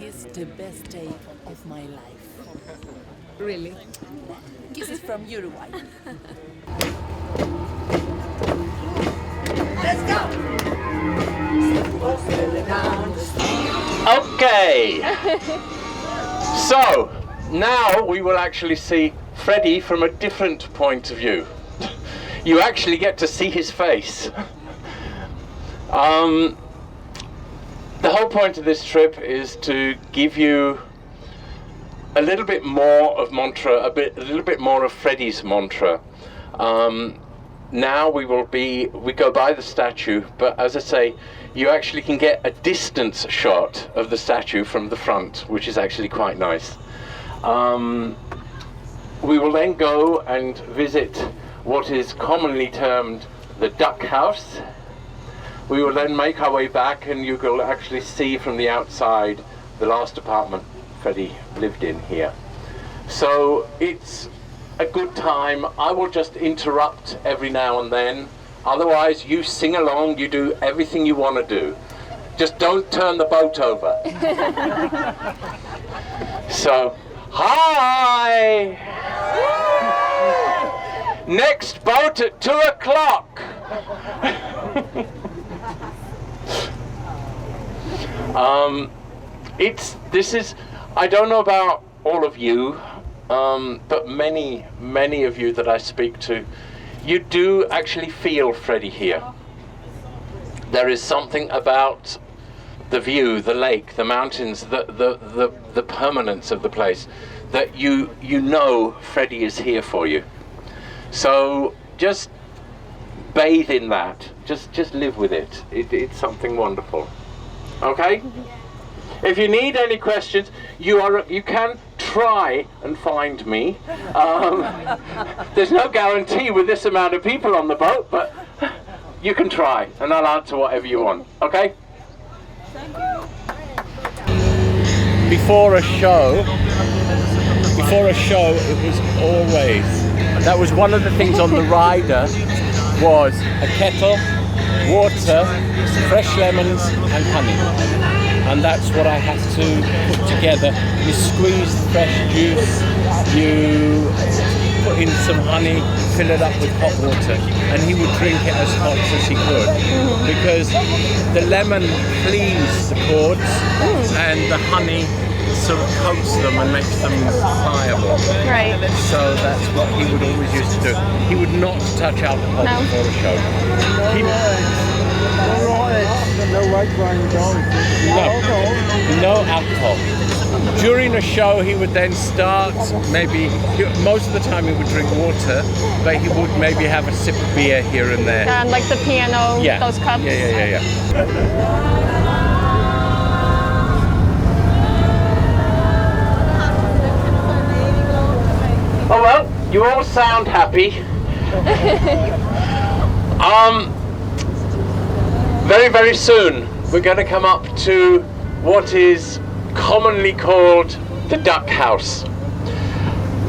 is the best day of my life. Really? Kisses from Uruguay. Let's go! Okay. So now we will actually see Freddie from a different point of view. You actually get to see his face. The whole point of this trip is to give you a little bit more of Montreux, a little bit more of Freddie's Montreux. Now we go by the statue, but as I say, you actually can get a distance shot of the statue from the front, which is actually quite nice. We will then go and visit what is commonly termed the duck house. We will then make our way back, and you will actually see from the outside the last apartment Freddie lived in here. So it's a good time. I will just interrupt every now and then. Otherwise, you sing along, you do everything you want to do. Just don't turn the boat over. So, hi! Next boat at 2 o'clock. I don't know about all of you, but many of you that I speak to, you do actually feel Freddie here. There is something about the view, the lake, the mountains, the permanence of the place, that you know Freddie is here for you. So just bathe in that. Just live with it. It's something wonderful. Okay? If you need any questions, you can try and find me. There's no guarantee with this amount of people on the boat, but you can try, and I'll answer whatever you want. Okay? Thank you. Before a show, it was always, that was one of the things on the rider, was a kettle, water, fresh lemons and honey. And that's what I had to put together. You squeeze the fresh juice, you put in some honey, fill it up with hot water, and he would drink it as hot as he could, because the lemon cleans the cords and the honey sort of coats them and makes them pliable. Right. So that's what he would always used to do. He would not touch alcohol before a show. No alcohol. During a show he would then start, most of the time he would drink water, but he would maybe have a sip of beer here and there. And like the piano, those cups? Yeah. Oh well, you all sound happy. Very soon we're going to come up to what is commonly called the duck house.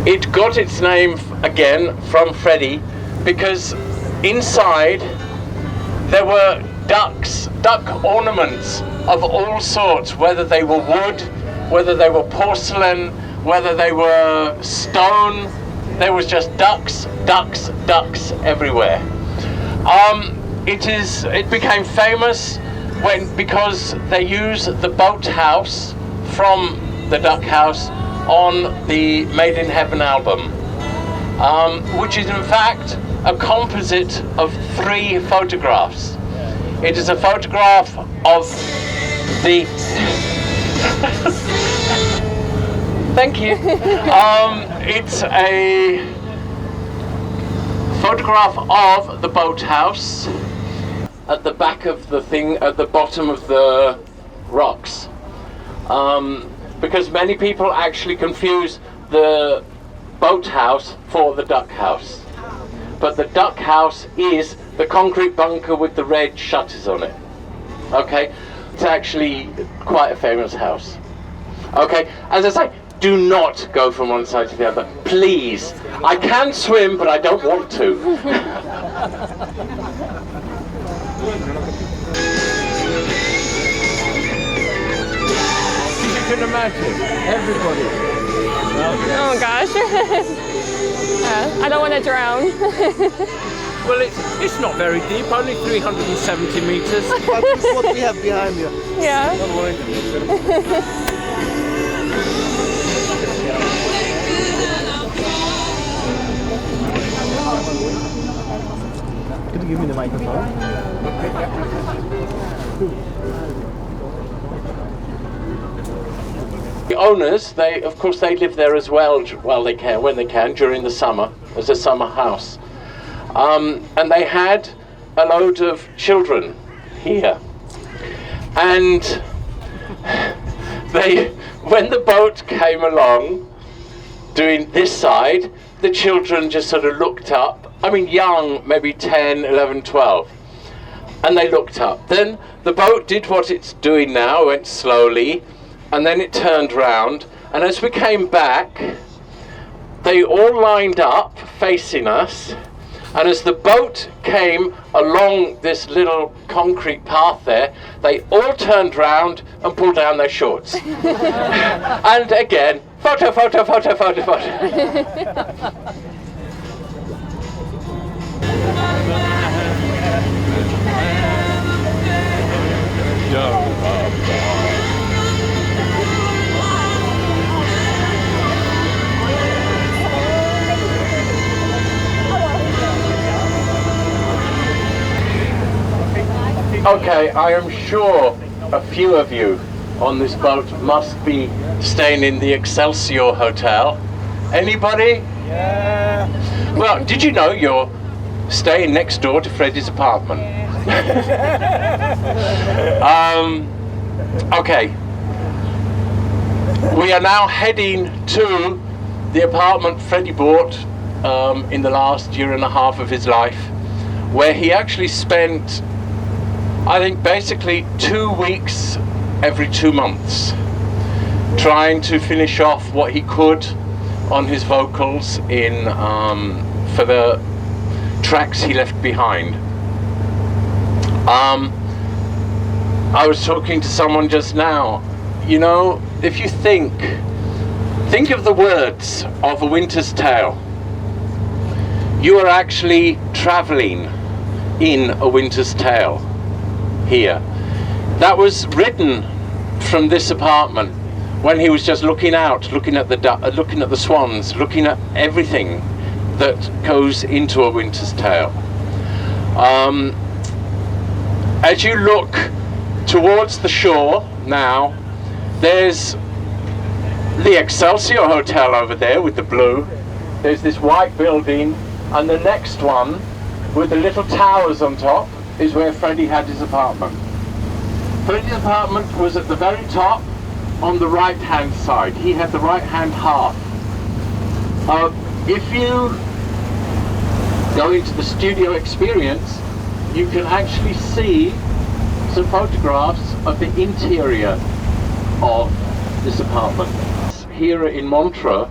It got its name again from Freddie because inside there were duck ornaments of all sorts, whether they were wood, whether they were porcelain, whether they were stone. There was just ducks everywhere. It became famous because they use the boathouse from the duck house on the Made in Heaven album, which is in fact a composite of 3 photographs. It is a photograph of the thank you. It's a photograph of the boathouse at the back of the thing, at the bottom of the rocks. Because many people actually confuse the boathouse for the duck house. But the duck house is the concrete bunker with the red shutters on it. Okay? It's actually quite a famous house. Okay? As I say, do not go from one side to the other, please. I can swim, but I don't want to. can imagine. Everybody. Oh gosh. I don't want to drown. Well, it's not very deep, only 370 meters. But this is what we have behind you. Yeah. Don't worry. Could you give me the microphone? The owners, of course, they live there as well while they can, when they can, during the summer, as a summer house. And they had a load of children here. And when the boat came along, doing this side, the children just sort of looked up. I mean, young, maybe 10, 11, 12. And they looked up. Then the boat did what it's doing now, went slowly, and then it turned round. And as we came back, they all lined up facing us. And as the boat came along this little concrete path there, they all turned round and pulled down their shorts. And again, photo, photo, photo, photo, photo. Okay, I am sure a few of you on this boat must be staying in the Excelsior Hotel. Anybody? Yeah. Well, did you know you're staying next door to Freddie's apartment? Okay. We are now heading to the apartment Freddie bought in the last year and a half of his life, where he actually spent, I think, basically 2 weeks every 2 months trying to finish off what he could on his vocals in for the tracks he left behind. I was talking to someone just now. You know, if you think of the words of A Winter's Tale, you are actually traveling in A Winter's Tale here. That was written from this apartment when he was just looking out, looking at the swans, looking at everything that goes into A Winter's Tale. As you look towards the shore now, there's the Excelsior Hotel over there with the blue. There's this white building, and the next one with the little towers on top is where Freddie had his apartment. Freddie's apartment was at the very top on the right hand side. He had the right hand half. If you go into the studio experience, you can actually see some photographs of the interior of this apartment. Here in Montreux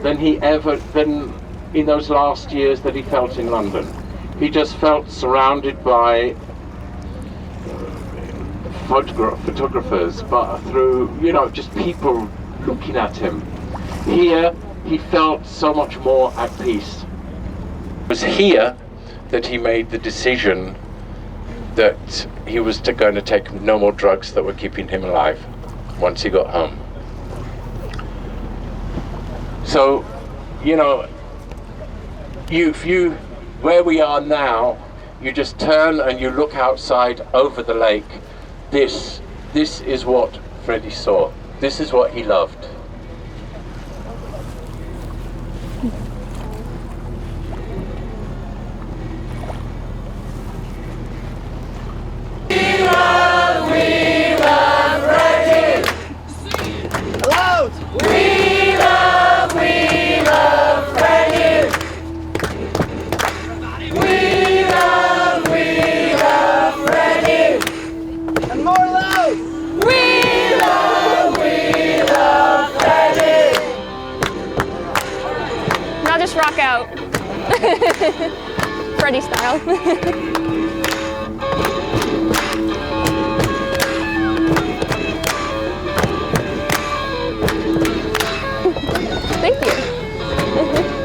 than in those last years that he felt in London. He just felt surrounded by photographers, but through, you know, just people looking at him. Here he felt so much more at peace. It was here that he made the decision that he was going to take no more drugs that were keeping him alive once he got home. So, you know, where we are now, you just turn and you look outside over the lake. This is what Freddie saw. This is what he loved. Rock out. Freddie style. Thank you.